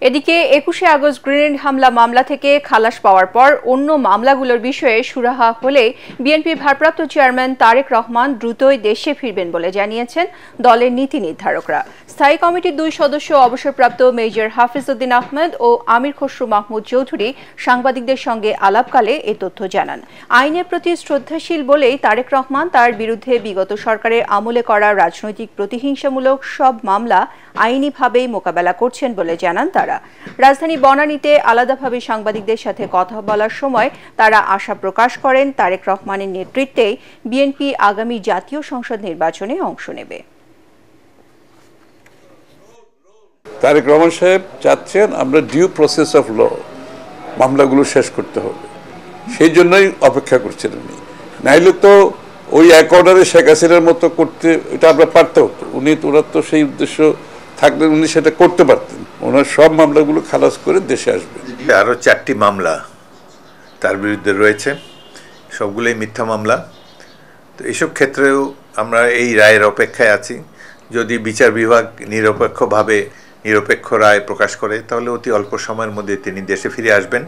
এদিকে ২১শে August grenade হামলা মামলা থেকে খালাস পাওয়ার পর অন্য মামলাগুলোর বিষয়ে সুরাহা হলে বিএনপির ভারপ্রাপ্ত চেয়ারম্যান তারেক রহমান দ্রুতই দেশে ফিরবেন বলে জানিয়েছেন দলের নীতি নির্ধারকরা। স্থায়ী কমিটির 2 সদস্য অবসরপ্রাপ্ত মেজর হাফিজ উদ্দিন আহমেদ ও আমির খসরু মাহমুদ চৌধুরী সাংবাদিকদের সঙ্গে আলাপকালে এ তথ্য জানান। আইনের প্রতি শ্রদ্ধাশীল বলেই তারেক রহমান তার বিরুদ্ধে বিগত সরকারের আমলে করা রাজনৈতিক প্রতিহিংসামূলক সব মামলা আইনিভাবেই মোকাবেলা করছেন বলে জানান তারা। রাজধানী বনানীতে আলাদাভাবে সাংবাদিকদের সাথে কথা বলার সময় তারা আশা প্রকাশ করেন তারেক রহমানের নেতৃত্বে বিএনপি আগামী জাতীয় সংসদ নির্বাচনে অংশ নেবে। তারেক রহমান সাহেব চাচ্ছেন আমরা ডিউ প্রসেস অফ ল মামলাগুলো শেষ করতে হবে, সেই জন্যই অপেক্ষা করছেন উনি। নাইলে তো ওই এক অর্ডারে শেখ হাসিনার মতো করতে এটা আমরা পারতে হতো। ওনার তো সেই উদ্দেশ্য থাকলে উনি সেটা করতে পারতেন। ওনার সব মামলাগুলো খালাস করে দেশে আসবে। আরও 4টি মামলা তার বিরুদ্ধে রয়েছে, সবগুলোই মিথ্যা মামলা। তো এইসব ক্ষেত্রেও আমরা এই রায়ের অপেক্ষায় আছি। যদি বিচার বিভাগ নিরপেক্ষ রায় প্রকাশ করে তাহলে অতি অল্প সময়ের মধ্যে তিনি দেশে ফিরে আসবেন।